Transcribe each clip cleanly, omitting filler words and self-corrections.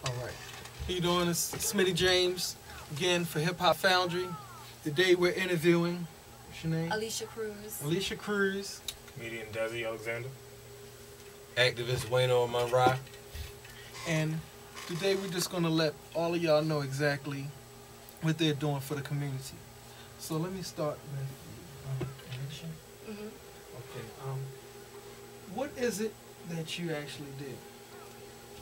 All right. How you doing? It's Smitty James again for Hip Hop Foundry. Today we're interviewing. What's your name? Alicia Cruz. Alicia Cruz. Comedian Desi Alexander. Activist Wayno Monroe. And today we're just gonna let all of y'all know exactly what they're doing for the community. So let me start with Alicia. Okay. What is it that you actually do?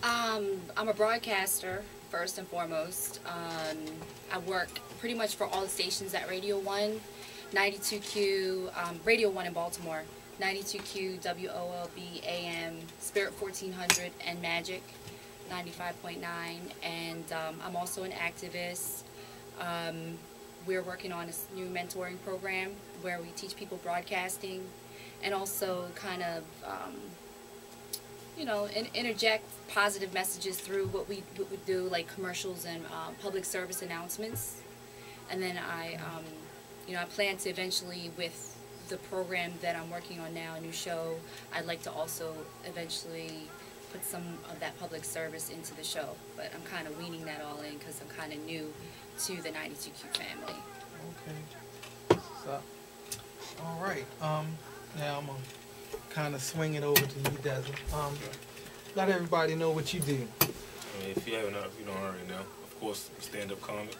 I'm a broadcaster, first and foremost. I work pretty much for all the stations at RadioOne, 92Q, RadioOne in Baltimore, 92Q, WOLB, AM, Spirit 1400, and Magic, 95.9. And I'm also an activist. We're working on a new mentoring program where we teach people broadcasting and also kind of interject positive messages through what we do, like commercials and public service announcements. And then I plan to eventually, with the program that I'm working on now, a new show, I'd like to also eventually put some of that public service into the show. But I'm kind of weaning that all in because I'm kind of new to the 92Q family. Okay. So, all right. Now I'm gonna kind of swing it over to you, Desi. Let everybody know what you do. I mean, if you don't already know, of course, stand-up comic.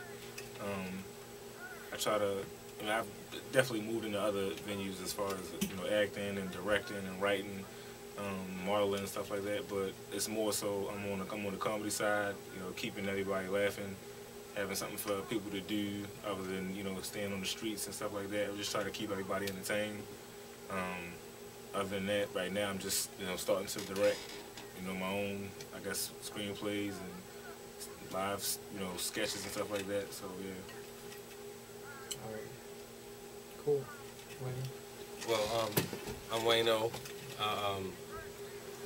I've definitely moved into other venues as far as acting and directing and writing, modeling and stuff like that. But it's more so I'm on the comedy side, keeping everybody laughing, having something for people to do other than staying on the streets and stuff like that. I just try to keep everybody entertained. Other than that, right now I'm just starting to direct my own, I guess, screenplays and live sketches and stuff like that. So yeah. All right. Cool. Well, I'm Wayno.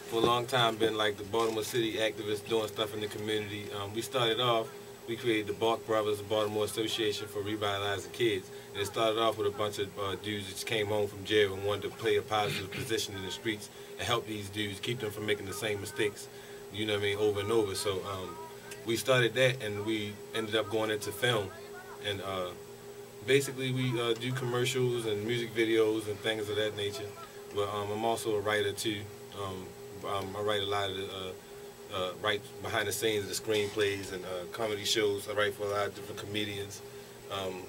For a long time been like the Baltimore City activist doing stuff in the community. We started off, we created the Balk Brothers, the Baltimore Association for Revitalizing Kids. And it started off with a bunch of dudes that came home from jail and wanted to play a positive position in the streets and help these dudes, keep them from making the same mistakes, over and over. So we started that, and we ended up going into film. And basically we do commercials and music videos and things of that nature. But I'm also a writer too. I write a lot of the write behind the scenes of the screenplays and comedy shows. I write for a lot of different comedians.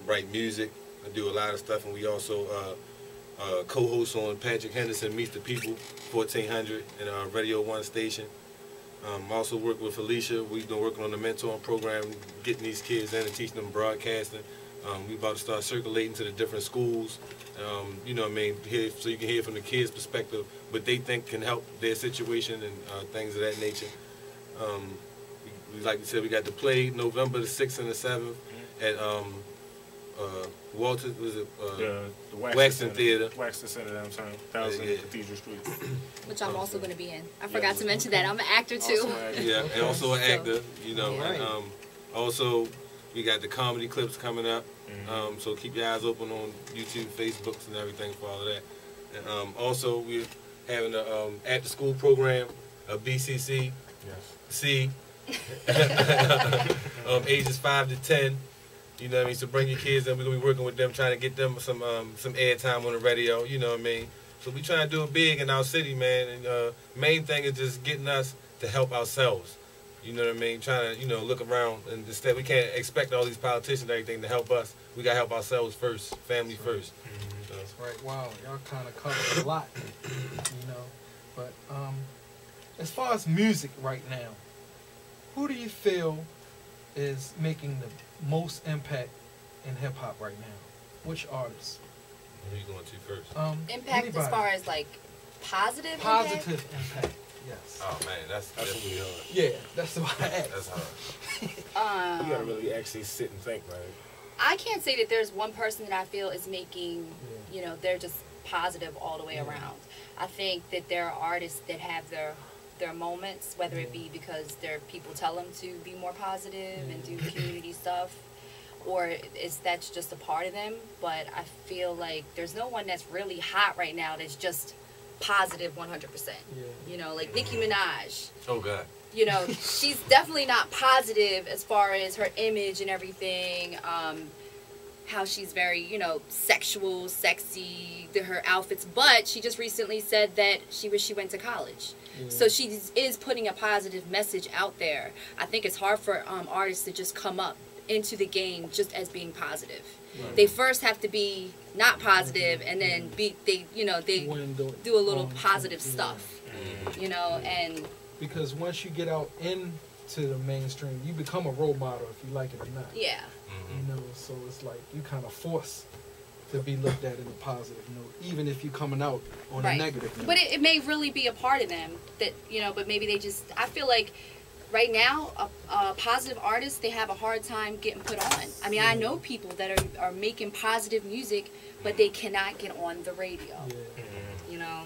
Write music. I do a lot of stuff, and we also co-host on Patrick Henderson Meets the People, 1400, and RadioOne station. Also work with Alicia. We've been working on the mentoring program, getting these kids in and teaching them broadcasting. We about to start circulating to the different schools, so you can hear from the kids' perspective what they think can help their situation and things of that nature. Like you said, we got the play November the 6th and the 7th at Walter, was it? The Waxton Theater. Waxton Center downtown, 1000 Cathedral Street. Which I'm also going to be in. I forgot to mention that. I'm an actor too. Yeah, and also an actor, Right. And also we got the comedy clips coming up. So keep your eyes open on YouTube, Facebooks, and everything for all of that. And also we're having a after-school program, a BCC, C, ages 5 to 10. So bring your kids in. We're gonna be working with them, trying to get them some airtime on the radio. So we trying to do it big in our city, man. And main thing is just getting us to help ourselves. Trying to look around, and instead we can't expect all these politicians and everything to help us. We gotta help ourselves first, family first. That's right. Wow, y'all kind of covered a lot, But as far as music right now, who do you feel is making the most impact in hip hop right now? Which artists? Who are you going to first? Impact anybody. as far as like positive Positive impact. Yes. Oh man, that's really hard. Yeah, that's why I asked. That's hard. You gotta really actually sit and think, right? I can't say that there's one person that I feel is making, they're just positive all the way around. I think that there are artists that have their moments, whether it be because their people tell them to be more positive and do community stuff, or that's just a part of them. But I feel like there's no one that's really hot right now that's just positive 100%. Like Nicki Minaj. Oh God. you know, she's definitely not positive as far as her image and everything. How she's very, you know, sexual, sexy, her outfits. But she just recently said that she wished she went to college. Yeah. So she is putting a positive message out there. I think it's hard for artists to just come up into the game just as being positive. Right. They first have to be not positive, and then they do a little positive stuff, you know, and because once you get out into the mainstream, you become a role model if you like it or not. Yeah. You know, so it's like you kind of forced to be looked at in a positive note, even if you're coming out on a negative note. But it may really be a part of them that, you know, but maybe they just, I feel like right now, a positive artist, they have a hard time getting put on. I mean, I know people that are making positive music, but they cannot get on the radio. You know?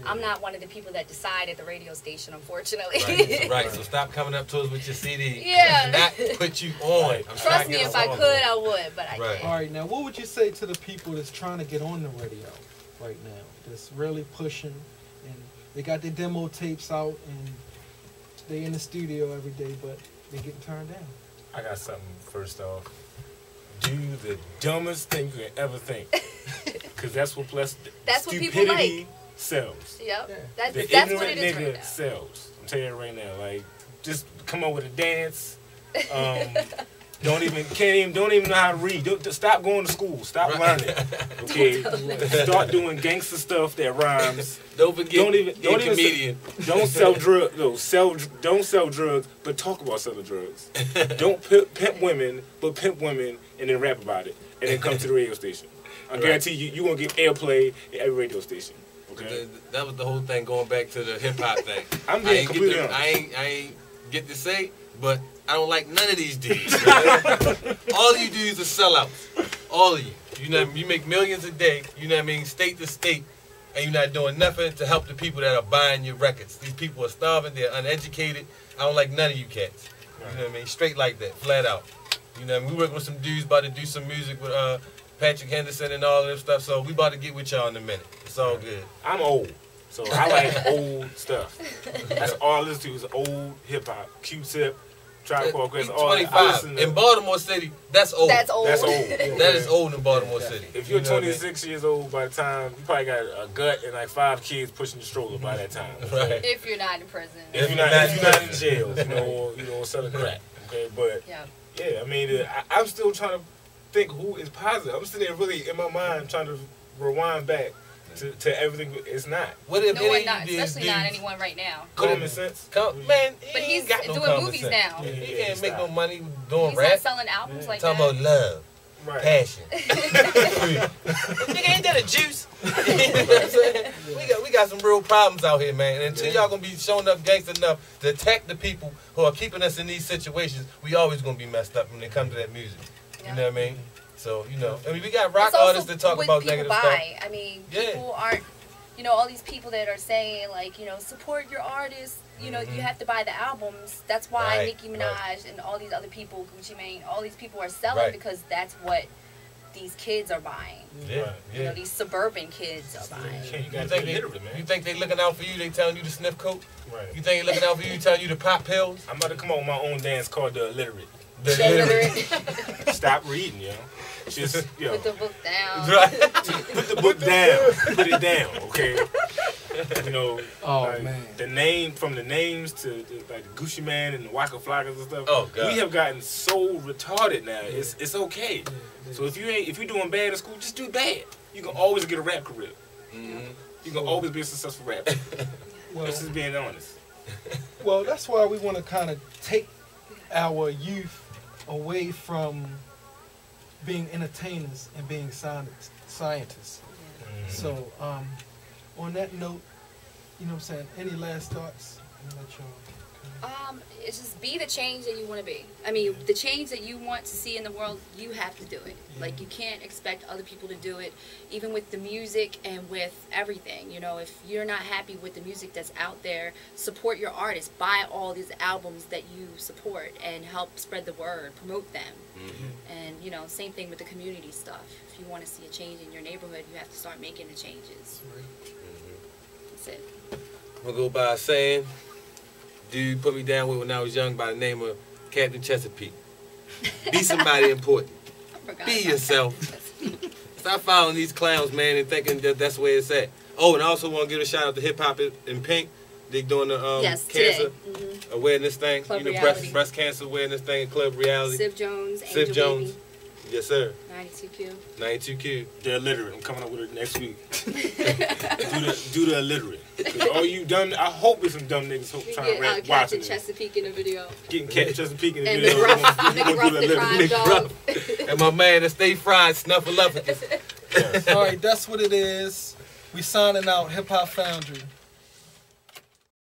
I'm not one of the people that decide at the radio station, unfortunately. Right. So stop coming up to us with your CD. Yeah. Not put you on. Trust me, if I could, I would, but I can't. All right, now what would you say to the people that's trying to get on the radio right now? That's really pushing, and they got their demo tapes out, and they in the studio every day, but they getting turned down. I got something first off. Do the dumbest thing you can ever think, because that's what people like. Sells. Yep. Yeah. That's what it is right now. Sells. I'm telling you right now. Like, just come up with a dance. Don't even know how to read. Stop going to school. Stop learning. Okay. Start doing gangster stuff that rhymes. Don't comedian. Don't sell drugs. No, don't sell drugs, but talk about selling drugs. Don't pimp women, but pimp women and then rap about it, and then come to the radio station. I guarantee you gonna get airplay at every radio station. Okay. That was the whole thing, going back to the hip hop thing. I'm being completely honest. I ain't get to say, but I don't like none of these dudes. All you dudes are sellouts. All of you. You know, you make millions a day. You know what I mean, state to state, and you're not doing nothing to help the people that are buying your records. These people are starving. They're uneducated. I don't like none of you cats. You know what I mean? Straight like that, flat out. You know what I mean? We working with some dudes about to do some music with Patrick Henderson and all of this stuff. So we about to get with y'all in a minute. It's all good. I'm old, so I like old stuff. That's all I listen to is old hip hop. Q-Tip, Tribe Called Quest. 25 in Baltimore City. That's old. That's old. That's old. That is old in Baltimore City. If you're 26 years old by the time, you probably got a gut and like 5 kids pushing the stroller by that time. Right. If you're not in prison. If you're not in jail, you know, selling crack. Okay, but yeah, I mean, I'm still trying to think who is positive. I'm sitting there really in my mind trying to rewind back to everything. It's not. What if no one not, especially not anyone right now. Common sense. Man, but he's got no doing movies now. He can't make no money doing he's rap. He's not selling albums like Talking that. Talking about love. Right. Passion. Nigga, ain't that a juice? You know what I'm saying? We got some real problems out here, man. And until y'all gonna be showing up gangster enough to attack the people who are keeping us in these situations, we always gonna be messed up when it comes to that music. You know what I mean? So, you know, I mean, we got rock artists that talk about negative stuff. I mean, people aren't, you know, all these people that are saying, like, you know, support your artists. You know, you have to buy the albums. That's why Nicki Minaj and all these other people, Gucci Mane, all these people are selling because that's what these kids are buying. You know, these suburban kids are buying. You think they looking out for you? They telling you to sniff coke? Right. You think they looking out for you? Telling you to pop pills? I'm about to come up with my own dance called the Illiterate. Stop reading, yo. Just, yo. Put the book down. Put the book down. Put it down, okay? You know, man. The names to like Gucci Man and the Waka Flockas and stuff. Oh God. We have gotten so retarded now. It's okay. So if you're doing bad in school, just do bad. You can always get a rap career. You can always be a successful rapper. Well, this is being honest. Well, that's why we want to kind of take our youth away from being entertainers and being scientists. So, on that note, you know what I'm saying, any last thoughts? It's just be the change that you want to be. I mean, the change that you want to see in the world, you have to do it. Like, you can't expect other people to do it, even with the music and with everything. You know, if you're not happy with the music that's out there, support your artists. Buy all these albums that you support and help spread the word, promote them. And, you know, same thing with the community stuff. If you want to see a change in your neighborhood, you have to start making the changes. That's it. I'm going to go by saying, dude put me down with when I was young by the name of Captain Chesapeake. Be somebody important. Be yourself. Stop following these clowns, man, and thinking that that's where it's at. Oh, and I also want to give a shout out to Hip Hop in Pink. They doing the cancer awareness thing. Club breast cancer awareness thing, Club Reality. Siv Jones, Siv Angel Jones. Baby. Yes, sir. 92Q. 92Q. They're illiterate. I'm coming up with it next week. do the illiterate. All you dumb, I hope there's some dumb niggas trying to rap watching Captain it. Chesapeake in the video. Getting Captain Chesapeake in the And video. McGruff the crime dog. And my man that stay fried, Snuffleupagus. All right, that's what it is. We signing out. Hip Hop Foundry.